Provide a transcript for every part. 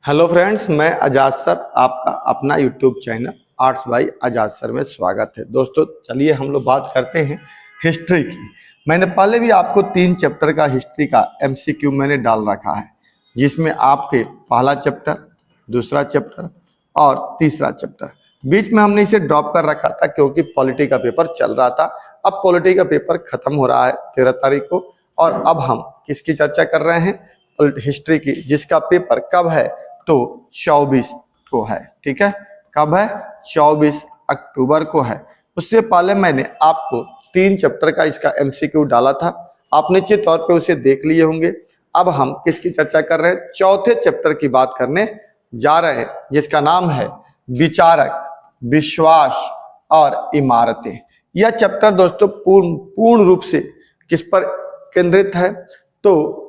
Hello friends, मैं आजाद sir आपका अपना यूट्यूब चैनल आर्ट्स बाय आजाद सर में स्वागत है। दोस्तों चलिए हम लोग बात करते हैं हिस्ट्री की। मैंने पहले भी आपको 3 चैप्टर का हिस्ट्री का एमसीक्यू मैंने डाल रखा है, जिसमें आपके पहला चैप्टर, दूसरा चैप्टर और तीसरा चैप्टर। बीच में हमने इसे ड्रॉप कर रखा था क्योंकि पॉलिटी का पेपर चल रहा था। अब पॉलिटी का पेपर खत्म हो रहा है 13 तारीख को, और अब हम किसकी चर्चा कर रहे हैं? हिस्ट्री की, जिसका पेपर कब है? तो 24 को है। ठीक है, कब है? 24 अक्टूबर को है। उससे पहले मैंने आपको 3 चैप्टर का इसका एमसीक्यू डाला था, आप निश्चित तौर पे उसे देख लिए होंगे। अब हम किसकी चर्चा कर रहे हैं? चौथे चैप्टर की बात करने जा रहे हैं, जिसका नाम है विचारक, विश्वास और इमारतें। यह चैप्टर दोस्तों पूर्ण रूप से किस पर केंद्रित है? तो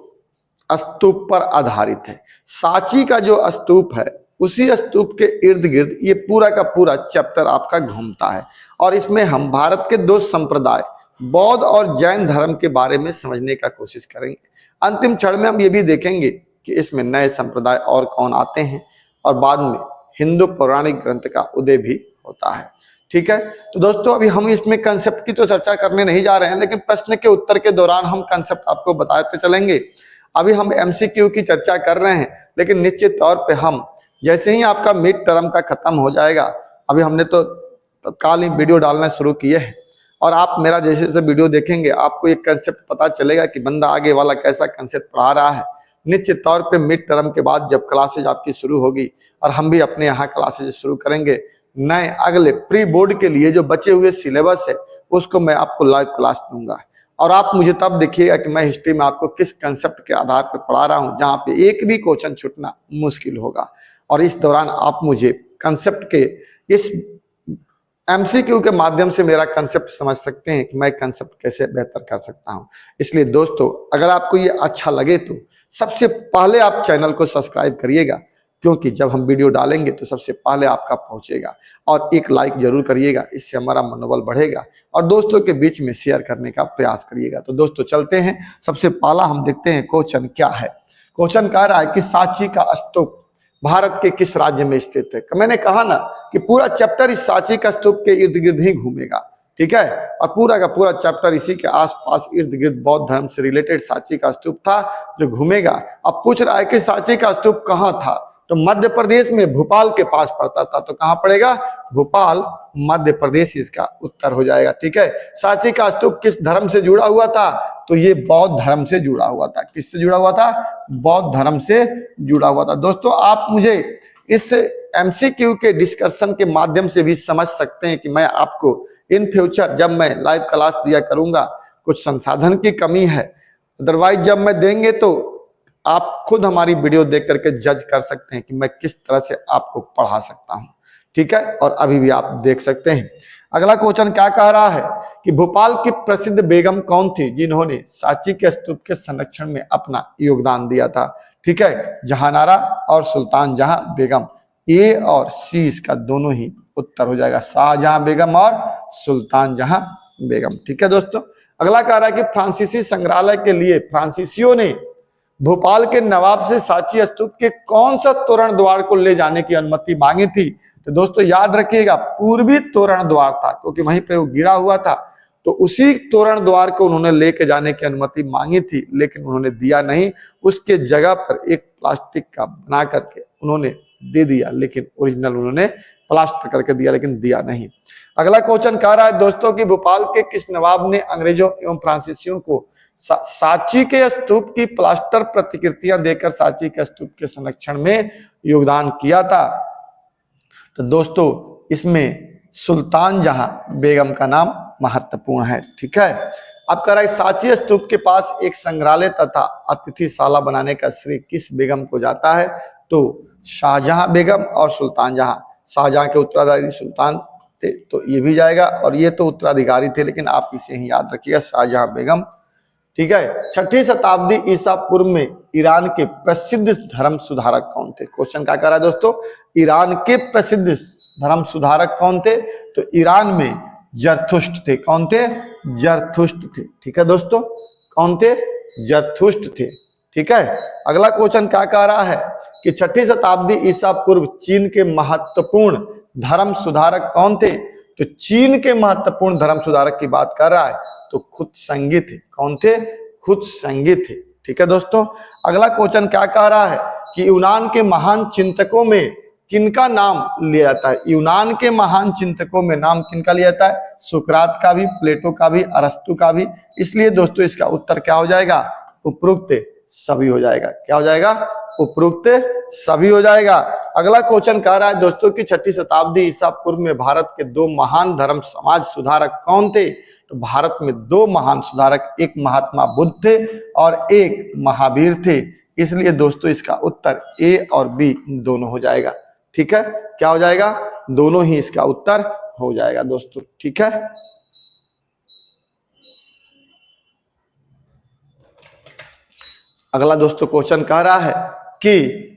स्तूप पर आधारित है। सांची का जो स्तूप है, उसी स्तूप के इर्द गिर्द ये पूरा का पूरा चैप्टर आपका घूमता है, और इसमें हम भारत के 2 संप्रदाय, बौद्ध और जैन धर्म के बारे में समझने का कोशिश करेंगे। अंतिम क्षण में हम ये भी देखेंगे कि इसमें नए संप्रदाय और कौन आते हैं, और बाद में हिंदू पौराणिक ग्रंथ का उदय भी होता है। ठीक है, तो दोस्तों अभी हम इसमें कंसेप्ट की तो चर्चा करने नहीं जा रहे हैं, लेकिन प्रश्न के उत्तर के दौरान हम कंसेप्ट आपको बताते चलेंगे। अभी हम एमसीक्यू की चर्चा कर रहे हैं, लेकिन निश्चित तौर पे हम जैसे ही आपका मिड टर्म का खत्म हो जाएगा, अभी हमने तो तत्काल ही वीडियो डालना शुरू किए हैं, और आप मेरा जैसे जैसे वीडियो देखेंगे आपको एक कंसेप्ट पता चलेगा कि बंदा आगे वाला कैसा कंसेप्ट पढ़ा रहा है। निश्चित तौर पे मिड टर्म के बाद जब क्लासेज आपकी शुरू होगी, और हम भी अपने यहाँ क्लासेज शुरू करेंगे, नए अगले प्री बोर्ड के लिए जो बचे हुए सिलेबस है उसको मैं आपको लाइव क्लास दूंगा, और आप मुझे तब देखिएगा कि मैं हिस्ट्री में आपको किस कंसेप्ट के आधार पर पढ़ा रहा हूं, जहां पे एक भी क्वेश्चन छूटना मुश्किल होगा। और इस दौरान आप मुझे कंसेप्ट के इस एमसीक्यू के माध्यम से मेरा कंसेप्ट समझ सकते हैं कि मैं कंसेप्ट कैसे बेहतर कर सकता हूं। इसलिए दोस्तों अगर आपको ये अच्छा लगे तो सबसे पहले आप चैनल को सब्सक्राइब करिएगा, क्योंकि जब हम वीडियो डालेंगे तो सबसे पहले आपका पहुंचेगा, और एक लाइक जरूर करिएगा, इससे हमारा मनोबल बढ़ेगा, और दोस्तों के बीच में शेयर करने का प्रयास करिएगा। तो दोस्तों चलते हैं, सबसे पहला हम देखते हैं क्वेश्चन क्या है। क्वेश्चन कह रहा है कि सांची का स्तूप भारत के किस राज्य में स्थित है? मैंने कहा ना कि पूरा चैप्टर इस सांची का स्तूप के इर्द गिर्द ही घूमेगा। ठीक है, और पूरा का पूरा चैप्टर इसी के आसपास इर्द गिर्द बौद्ध धर्म से रिलेटेड सांची का स्तूप था जो घूमेगा। अब पूछ रहा है कि सांची का स्तूप कहाँ था? तो मध्य प्रदेश में भोपाल के पास पड़ता था। तो कहां पड़ेगा? भोपाल, मध्य प्रदेश इसका उत्तर हो जाएगा। ठीक है, सांची का स्तूप किस धर्म से जुड़ा हुआ था? तो ये बौद्ध धर्म से जुड़ा हुआ था। किससे जुड़ा हुआ था? बौद्ध धर्म से जुड़ा हुआ था। दोस्तों आप मुझे इस एमसीक्यू के डिस्कशन के माध्यम से भी समझ सकते हैं कि मैं आपको इन फ्यूचर जब मैं लाइव क्लास दिया करूंगा, कुछ संसाधन की कमी है, अदरवाइज जब मैं देंगे तो आप खुद हमारी वीडियो देख करके जज कर सकते हैं कि मैं किस तरह से आपको पढ़ा सकता हूं। ठीक है, और अभी भी आप देख सकते हैं। अगला क्वेश्चन क्या कह रहा है कि भोपाल की प्रसिद्ध बेगम कौन थी जिन्होंने सांची के स्तूप के संरक्षण में अपना योगदान दिया था? ठीक है, जहानारा और सुल्तान जहां बेगम, ए और सी इसका दोनों ही उत्तर हो जाएगा, शाहजहां बेगम और सुल्तान जहां बेगम। ठीक है दोस्तों, अगला कह रहा है कि फ्रांसीसी संग्रहालय के लिए फ्रांसीसियों ने भोपाल के नवाब से सांची स्तूप के कौन सा तोरण द्वार को ले जाने की अनुमति मांगी थी? तो दोस्तों याद रखिएगा, पूर्वी तोरण द्वार था, क्योंकि वहीं पे वो गिरा हुआ था, तो उसी तोरण द्वार को उन्होंने लेके जाने की अनुमति मांगी थी, लेकिन उन्होंने दिया नहीं। उसके जगह पर एक प्लास्टिक का बना करके उन्होंने दे दिया, लेकिन ओरिजिनल उन्होंने प्लास्टर करके दिया, लेकिन दिया नहीं। अगला क्वेश्चन कह रहा है दोस्तों कि भोपाल के किस नवाब ने अंग्रेजों एवं फ्रांसीसियों को सांची के स्तूप की प्लास्टर प्रतिकृतियां देकर सांची के स्तूप के संरक्षण में योगदान किया था? तो दोस्तों इसमें सुल्तान जहां बेगम का नाम महत्वपूर्ण है। ठीक है, अब कह रहा है सांची स्तूप के पास एक संग्रहालय तथा अतिथिशाला बनाने का श्रेय किस बेगम को जाता है? तो शाहजहां बेगम और सुल्तान जहां। शाहजहां के उत्तराधिकारी सुल्तान थे, तो ये भी जाएगा, और ये तो उत्तराधिकारी थे, लेकिन आप इसे ही याद रखिएगा, शाहजहां बेगम। ठीक है, 6ठी शताब्दी ईसा पूर्व में ईरान के प्रसिद्ध धर्म सुधारक कौन थे? क्वेश्चन क्या कर रहा है दोस्तों, ईरान के प्रसिद्ध धर्म सुधारक कौन थे? तो ईरान में जरथुष्ट थे। कौन थे? जरथुष्ट थे। ठीक है दोस्तों, कौन थे? जरथुष्ट थे। ठीक है। अगला क्वेश्चन क्या कह रहा है कि 6ठी शताब्दी ईसा पूर्व चीन के महत्वपूर्ण धर्म सुधारक कौन थे? तो चीन के महत्वपूर्ण धर्म सुधारक की बात कर रहा है तो खुद संगी थे। कौन थे? खुद संगी थे। ठीक है दोस्तों। अगला क्वेश्चन क्या कह रहा है कि यूनान के महान चिंतकों में किनका नाम लिया जाता है? यूनान के महान चिंतकों में नाम किनका लिया जाता है? सुकरात का भी, प्लेटो का भी, अरस्तु का भी। इसलिए दोस्तों इसका उत्तर क्या हो जाएगा? उपरोक्त सभी हो जाएगा। क्या हो जाएगा? उपरोक्त सभी हो जाएगा। अगला क्वेश्चन कह रहा है दोस्तों कि 6ठी शताब्दी ईसा पूर्व में भारत के 2 महान धर्म समाज सुधारक कौन थे? तो भारत में 2 महान सुधारक, एक महात्मा बुद्ध थे और एक महावीर थे। इसलिए दोस्तों इसका उत्तर ए और बी दोनों हो जाएगा। ठीक है। क्या हो जाएगा? दोनों ही इसका उत्तर हो जाएगा दोस्तों। ठीक है। अगला दोस्तों क्वेश्चन कह रहा है कि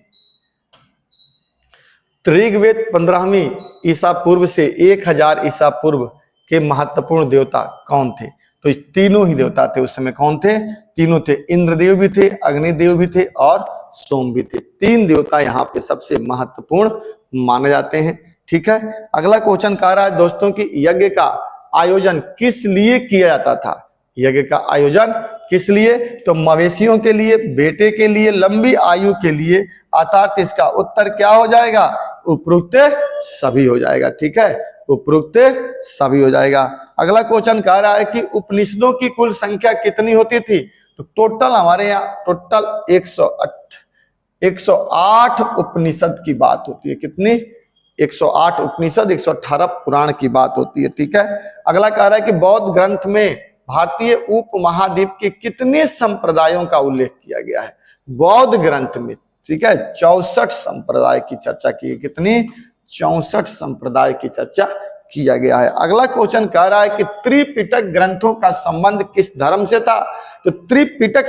ऋग्वेद 15वीं ईसा पूर्व से 1000 ईसा पूर्व के महत्वपूर्ण देवता कौन थे? तो इस तीनों ही देवता थे उस समय। कौन थे? तीनों थे। इंद्रदेव भी थे, अग्निदेव भी थे और सोम भी थे। 3 देवता यहाँ पे सबसे महत्वपूर्ण माने जाते हैं। ठीक है। अगला क्वेश्चन कह रहा है दोस्तों कि यज्ञ का आयोजन किस लिए किया जाता था? यज्ञ का आयोजन किस लिए? तो मवेशियों के लिए, बेटे के लिए, लंबी आयु के लिए। अर्थात इसका उत्तर क्या हो जाएगा? उपरोक्त सभी हो जाएगा। ठीक है। उपरोक्त सभी हो जाएगा। अगला क्वेश्चन कह रहा है कि उपनिषदों की कुल संख्या कितनी होती थी? तो टोटल हमारे यहाँ टोटल 108 उपनिषद की बात होती है। कितनी? 108 उपनिषद, 118 पुराण की बात होती है। ठीक है। अगला कह रहा है कि बौद्ध ग्रंथ में भारतीय उपमहाद्वीप के कितने संप्रदायों का उल्लेख किया गया है? बौद्ध ग्रंथ में, ठीक है, 64 संप्रदाय की चर्चा की है। कितनी? 64 संप्रदाय की चर्चा किया गया है। अगला क्वेश्चन कह रहा है कि त्रिपिटक ग्रंथों का संबंध किस धर्म से था? तो त्रिपिटक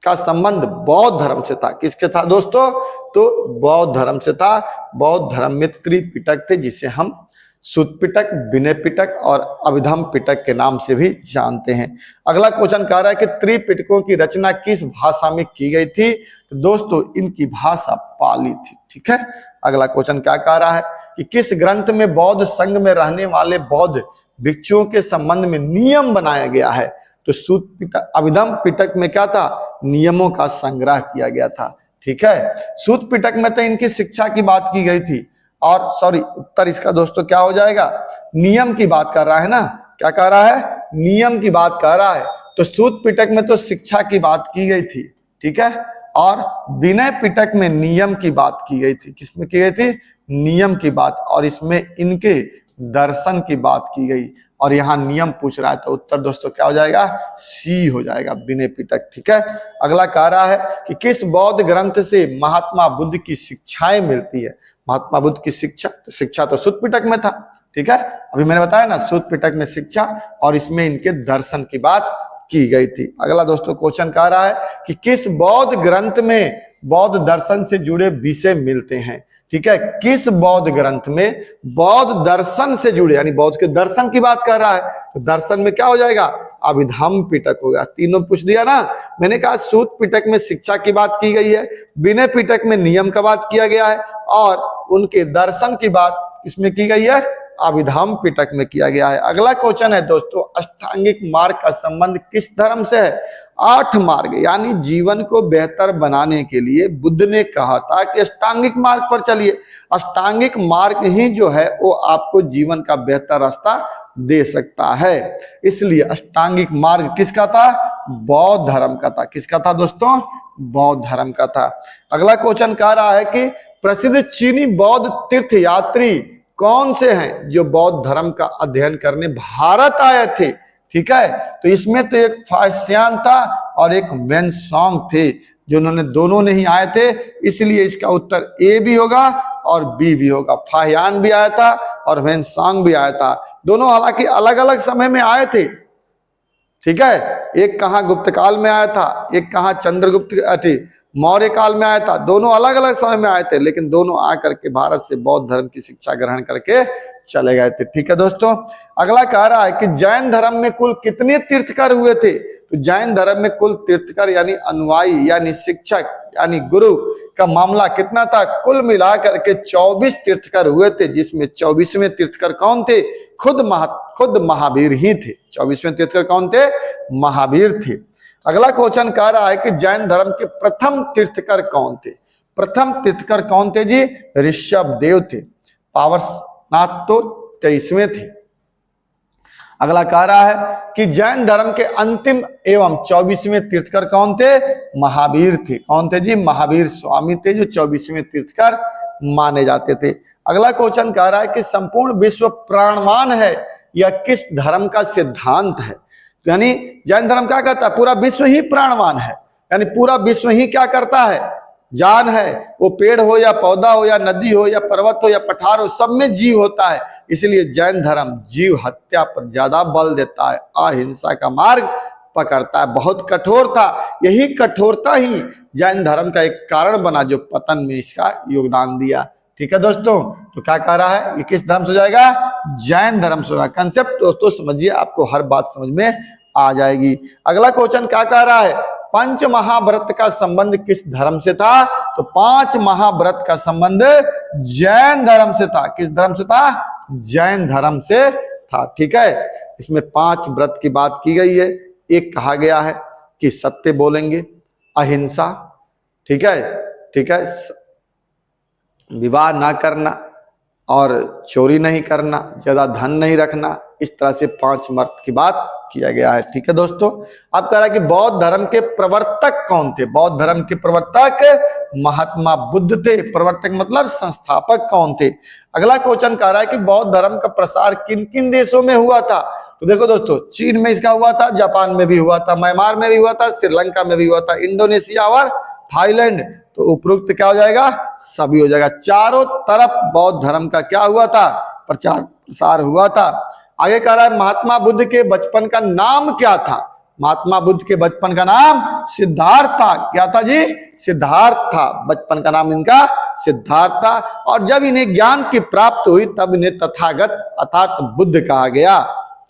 का संबंध बौद्ध धर्म से था। किसके था दोस्तों? तो बौद्ध धर्म से था। बौद्ध धर्म में त्रिपिटक थे जिसे हम सुत्त पिटक, विनय पिटक और अभिधम पिटक के नाम से भी जानते हैं। अगला क्वेश्चन कह रहा है कि त्रिपिटकों की रचना किस भाषा में की गई थी? तो दोस्तों इनकी भाषा पाली थी। ठीक है। अगला क्वेश्चन क्या कह रहा है कि किस ग्रंथ में बौद्ध संघ में रहने वाले बौद्ध भिक्षुओं के संबंध में नियम बनाया गया है? तो सुत्त पिटक, अभिधम पिटक में क्या था? नियमों का संग्रह किया गया था। ठीक है। सुत्त पिटक में तो इनकी शिक्षा की बात की गई थी और सॉरी उत्तर इसका दोस्तों क्या हो जाएगा? नियम की बात कर रहा है ना। क्या कह रहा है? नियम की बात कर रहा है। तो सुत्त पिटक में तो शिक्षा की बात की गई थी। ठीक है। और विनय पिटक में नियम की बात की गई थी। किसमें की गई थी? नियम की बात। और इसमें इनके दर्शन की बात की गई और यहाँ नियम पूछ रहा है तो उत्तर दोस्तों क्या हो जाएगा? सी हो जाएगा, विनय पिटक। ठीक है। अगला कह रहा है कि किस बौद्ध ग्रंथ से महात्मा बुद्ध की शिक्षाएं मिलती है? महात्मा बुद्ध की शिक्षा तो सुत्त पिटक में था। ठीक है। अभी मैंने बताया ना, सुत्त पिटक में शिक्षा और इसमें इनके दर्शन की बात की गई थी। अगला दोस्तों क्वेश्चन कह रहा है कि किस बौद्ध ग्रंथ में बौद्ध दर्शन से जुड़े विषय मिलते हैं? ठीक है। किस बौद्ध ग्रंथ में बौद्ध दर्शन से जुड़े, यानी बौद्ध के दर्शन की बात कर रहा है तो दर्शन में क्या हो जाएगा? अभिधम पिटक होगा। तीनों पूछ दिया ना। मैंने कहा सुत्त पिटक में शिक्षा की बात की गई है, विनय पिटक में नियम का बात किया गया है और उनके दर्शन की बात इसमें की गई है, अभिधम पिटक में किया गया है। अगला क्वेश्चन है दोस्तों, अष्टांगिक मार्ग का संबंध किस धर्म से है? 8 मार्ग यानी जीवन को बेहतर बनाने के लिए बुद्ध ने कहा था कि अष्टांगिक मार्ग पर चलिए। अष्टांगिक मार्ग ही जो है वो आपको जीवन का बेहतर रास्ता दे सकता है। इसलिए अष्टांगिक मार्ग किसका था? बौद्ध धर्म का था। किसका था दोस्तों? बौद्ध धर्म का था। अगला क्वेश्चन कह रहा है कि प्रसिद्ध चीनी बौद्ध तीर्थ यात्री कौन से हैं जो बौद्ध धर्म का अध्ययन करने भारत आए थे? ठीक है। तो इसमें तो एक फास्यान था और एक वेनसोंग थे, जो उन्होंने दोनों नहीं आए थे। इसलिए इसका उत्तर ए भी होगा और बी भी होगा। फाहियान भी आया था और वेनसोंग भी आया था। दोनों हालांकि अलग अलग समय में आए थे। ठीक है। एक कहाँ गुप्त काल में आया था, एक कहाँ चंद्रगुप्त मौर्य काल में आया था, दोनों अलग अलग समय में आए थे, लेकिन दोनों आकर के भारत से बौद्ध धर्म की शिक्षा ग्रहण करके चले गए थे। ठीक है दोस्तों, अगला कह रहा है कि जैन धर्म में कुल कितने तीर्थकर हुए थे? तो जैन धर्म में कुल तीर्थकर यानी अनुयायी यानी शिक्षक यानी गुरु का मामला कितना था? कुल मिलाकर के 24 तीर्थकर हुए थे, जिसमें 24वें तीर्थकर कौन थे? खुद महावीर ही थे। 24वें तीर्थकर कौन थे? महावीर थे। अगला क्वेश्चन कह रहा है कि जैन धर्म के प्रथम तीर्थकर कौन थे? प्रथम तीर्थकर कौन थे जी? ऋषभ देव थे। पावरनाथ तो 23वें थे। अगला कह रहा है कि जैन धर्म के अंतिम एवं 24वें तीर्थकर कौन थे? महावीर थे। कौन थे जी? महावीर स्वामी थे, जो 24वें तीर्थकर माने जाते थे। अगला क्वेश्चन कह रहा है कि संपूर्ण विश्व प्राणवान है, यह किस धर्म का सिद्धांत है? यानी जैन धर्म क्या कहता है? पूरा विश्व ही प्राणवान है, यानी पूरा विश्व ही क्या करता है? जान है। वो पेड़ हो या पौधा हो या नदी हो या पर्वत हो या पठार हो, सब में जीव होता है। इसलिए जैन धर्म जीव हत्या पर ज्यादा बल देता है, अहिंसा का मार्ग पकड़ता है। बहुत कठोर था, यही कठोरता ही जैन धर्म का एक कारण बना जो पतन में इसका योगदान दिया। ठीक है दोस्तों, तो क्या कह रहा है? ये किस धर्म से हो जाएगा? जैन धर्म से होगा। कंसेप्ट दोस्तों समझिए, आपको हर बात समझ में आ जाएगी। अगला क्वेश्चन क्या कह रहा है? पंच महाव्रत का संबंध किस धर्म से था? तो 5 महाव्रत का संबंध जैन धर्म से था। किस धर्म से था? जैन धर्म से था। ठीक है, इसमें 5 व्रत की बात की गई है। एक कहा गया है कि सत्य बोलेंगे, अहिंसा, ठीक है, विवाह ना करना और चोरी नहीं करना, ज्यादा धन नहीं रखना। इस तरह से 5 व्रत की बात किया गया है। ठीक है दोस्तों, अब कह रहा है कि बौद्ध धर्म के प्रवर्तक कौन थे? बौद्ध धर्म के प्रवर्तक महात्मा बुद्ध थे। प्रवर्तक मतलब संस्थापक कौन थे? अगला क्वेश्चन कह रहा है कि बौद्ध धर्म का प्रसार किन किन देशों में हुआ था? तो देखो दोस्तों, चीन में इसका हुआ था, जापान में भी हुआ था, म्यांमार में भी हुआ था, श्रीलंका में भी हुआ था, इंडोनेशिया और थाईलैंड। तो उपरोक्त क्या हो जाएगा? सभी हो जाएगा। चारों तरफ बौद्ध धर्म का क्या हुआ था? प्रचार प्रसार हुआ था। आगे कह रहा है महात्मा बुद्ध के बचपन का नाम क्या था? महात्मा बुद्ध के बचपन का नाम सिद्धार्थ था। क्या था जी? सिद्धार्थ था। बचपन का नाम इनका सिद्धार्थ था। और जब इन्हें ज्ञान की प्राप्त हुई तब इन्हें तथागत अर्थात बुद्ध कहा गया।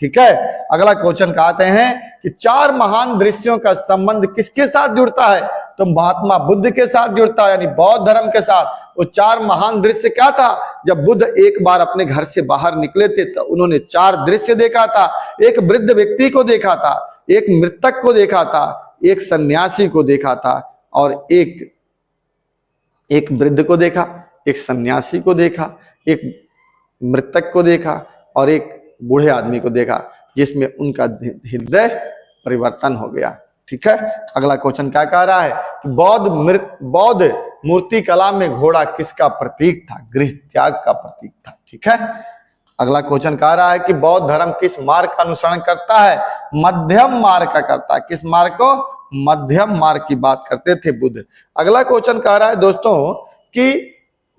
ठीक है, अगला क्वेश्चन कहते हैं कि 4 महान दृश्यों का संबंध किसके साथ जुड़ता है? तो महात्मा बुद्ध के साथ जुड़ता है, यानी बौद्ध धर्म के साथ। वो 4 महान दृश्य क्या था? जब बुद्ध एक बार अपने घर से बाहर निकले थे तो उन्होंने 4 दृश्य देखा था। एक वृद्ध व्यक्ति को देखा था, एक मृतक को देखा था, एक सन्यासी को देखा था और एक वृद्ध को देखा, एक सन्यासी को देखा, एक मृतक को देखा और एक बूढ़े आदमी को देखा, जिसमें उनका हृदय परिवर्तन हो गया। ठीक है, अगला क्वेश्चन क्या कह रहा है कि बौद्ध मूर्ति कला में घोड़ा किसका प्रतीक था? गृह त्याग का प्रतीक था। ठीक है, अगला क्वेश्चन कह रहा है कि बौद्ध धर्म किस मार्ग का अनुसरण करता है? मध्यम मार्ग का करता है। किस मार्ग को? मध्यम मार्ग की बात करते थे बुद्ध। अगला क्वेश्चन कह रहा है दोस्तों कि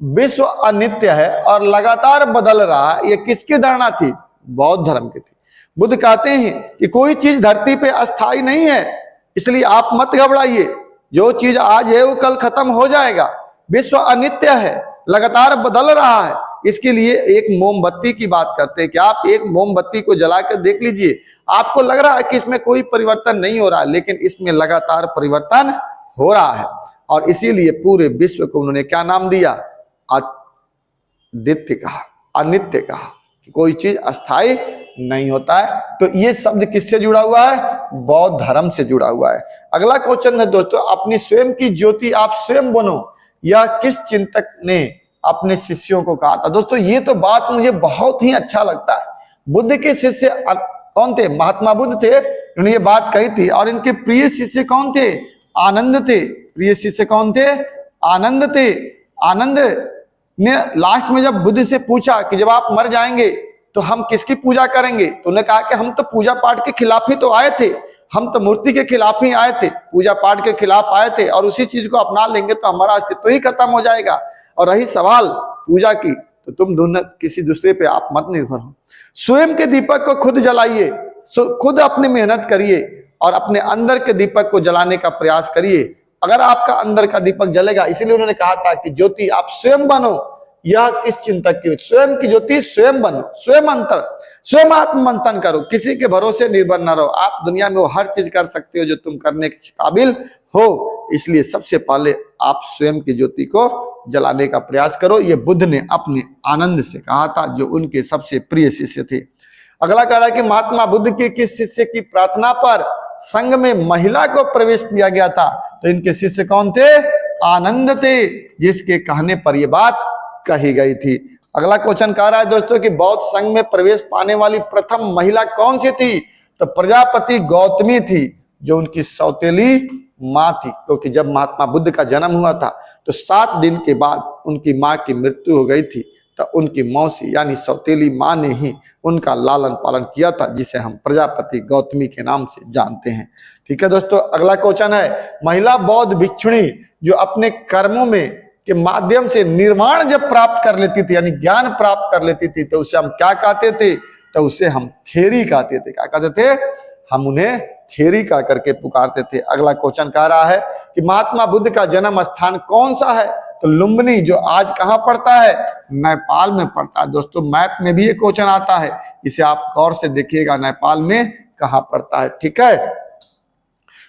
विश्व अनित्य है और लगातार बदल रहा है, यह किसकी धारणा थी? बौद्ध धर्म की थी। बुद्ध कहते हैं कि कोई चीज धरती पे अस्थायी नहीं है, इसलिए आप मत घबराइए। जो चीज आज है वो कल खत्म हो जाएगा। विश्व अनित्य है, लगातार बदल रहा है। इसके लिए एक मोमबत्ती की बात करते हैं कि आप एक मोमबत्ती को जलाकर देख लीजिए, आपको लग रहा है कि इसमें कोई परिवर्तन नहीं हो रहा है, लेकिन इसमें लगातार परिवर्तन हो रहा है। और इसीलिए पूरे विश्व को उन्होंने क्या नाम दिया? अद्वितीय कहा, अनित्य कहा, कि कोई चीज अस्थायी नहीं होता है। तो ये शब्द किससे जुड़ा हुआ है? बौद्ध धर्म से जुड़ा हुआ है। अगला क्वेश्चन है दोस्तों, अपनी स्वयं की ज्योति आप स्वयं बनो, यह किस चिंतक ने अपने शिष्यों को कहा था? दोस्तों ये तो बात मुझे बहुत ही अच्छा लगता है। बुद्ध के शिष्य कौन थे? महात्मा बुद्ध थे, उन्होंने ये बात कही थी। और इनके प्रिय शिष्य कौन थे? आनंद थे। प्रिय शिष्य कौन थे? आनंद थे। आनंद ने लास्ट में जब बुद्ध से पूछा कि जब आप मर जाएंगे तो हम किसकी पूजा करेंगे, तो उन्होंने कहा कि हम तो पूजा पाठ के खिलाफ ही तो आए थे, हम तो मूर्ति के खिलाफ ही आए थे, पूजा पाठ के खिलाफ आए थे, और उसी चीज को अपना लेंगे तो हमारा अस्तित्व ही खत्म हो जाएगा। और रही सवाल पूजा की, तो तुम दोनों किसी दूसरे पे आप मत निर्भर हो। स्वयं के दीपक को खुद जलाइए, खुद अपनी मेहनत करिए और अपने अंदर के दीपक को जलाने का प्रयास करिए, अगर आपका अंदर का दीपक जलेगा, इसीलिए उन्होंने कहा था कि ज्योति आप स्वयं बनो, यह किस चिंतक की, स्वयं की ज्योति स्वयं बनो, स्वयं आत्म मंथन करो, किसी के भरोसे निर्भर न रहो। आप दुनिया में वो हर चीज कर सकते हो जो तुम करने के काबिल हो, इसलिए सबसे पहले आप स्वयं की ज्योति को जलाने का प्रयास करो। ये बुद्ध ने अपने आनंद से कहा था, जो उनके सबसे प्रिय शिष्य थे। अगला कह रहा है कि महात्मा बुद्ध के किस शिष्य की प्रार्थना पर संघ में महिला को प्रवेश दिया गया था? तो इनके शिष्य कौन थे? आनंद थे, जिसके कहने पर यह बात कही गई थी। अगला क्वेश्चन कह रहा है दोस्तों कि बौद्ध संघ में प्रवेश पाने वाली प्रथम महिला कौन सी थी? तो प्रजापति गौतमी थी, जो उनकी सौतेली माँ थी, क्योंकि जब महात्मा बुद्ध का जन्म हुआ था तो 7 दिन के बाद उनकी माँ की मृत्यु हो गई थी। तो उनकी मौसी यानी सौतेली माँ ने ही उनका लालन पालन किया था, जिसे हम प्रजापति गौतमी के नाम से जानते हैं। ठीक है दोस्तों, अगला क्वेश्चन है महिला बौद्ध भिक्षुणी जो अपने कर्मों में के माध्यम से निर्वाण जब प्राप्त कर लेती थी, यानी ज्ञान प्राप्त कर लेती थी, तो उसे हम क्या कहते थे? तो उसे हम थेरी कहते थे। क्या कहते थे? हम उन्हें थेरी कह करके पुकारते थे। अगला क्वेश्चन कह रहा है कि महात्मा बुद्ध का जन्म स्थान कौन सा है? तो लुम्बिनी, जो आज कहाँ पड़ता है? नेपाल में पड़ता है। दोस्तों मैप में भी ये क्वेश्चन आता है, इसे आप गौर से देखिएगा, नेपाल में कहाँ पड़ता है। ठीक है,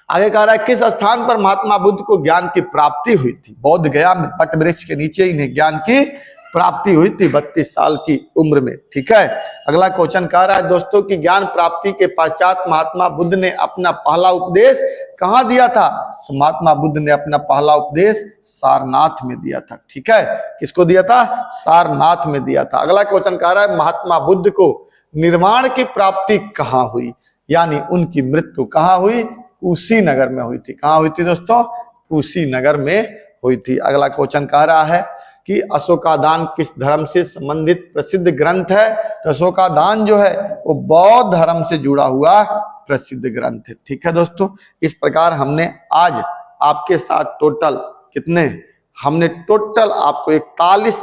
आगे कह रहा है किस स्थान पर महात्मा बुद्ध को ज्ञान की प्राप्ति हुई थी? बोध गया में वट वृक्ष के नीचे इन्हें ज्ञान की प्राप्ति हुई थी 32 साल की उम्र में। ठीक है, अगला क्वेश्चन कह रहा है दोस्तों कि ज्ञान प्राप्ति के पश्चात महात्मा बुद्ध ने अपना पहला उपदेश कहाँ दिया था? तो महात्मा बुद्ध ने अपना पहला उपदेश सारनाथ में दिया था। ठीक है, किसको दिया था? सारनाथ में दिया था। अगला क्वेश्चन कह रहा है महात्मा बुद्ध को निर्वाण की प्राप्ति कहाँ हुई, यानी उनकी मृत्यु कहाँ हुई? कुशीनगर में हुई थी। कहाँ हुई थी दोस्तों? कुशीनगर में हुई थी। अगला क्वेश्चन कह रहा है कि अशोकादान किस धर्म से संबंधित प्रसिद्ध ग्रंथ है? तो अशोकादान जो है वो बौद्ध धर्म से जुड़ा हुआ प्रसिद्ध ग्रंथ है। ठीक है दोस्तों, इस प्रकार हमने आज आपके साथ टोटल हमने टोटल आपको 41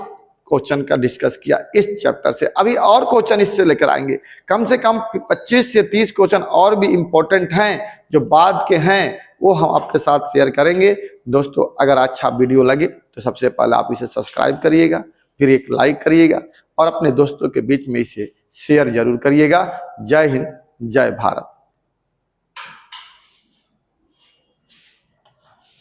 क्वेश्चन का डिस्कस किया इस चैप्टर से। अभी और क्वेश्चन इससे लेकर आएंगे, कम से कम 25 से 30 क्वेश्चन और भी इंपॉर्टेंट हैं जो बाद के हैं, वो हम आपके साथ शेयर करेंगे। दोस्तों अगर अच्छा वीडियो लगे तो सबसे पहले आप इसे सब्सक्राइब करिएगा, फिर एक लाइक करिएगा और अपने दोस्तों के बीच में इसे शेयर जरूर करिएगा। जय हिंद, जय भारत।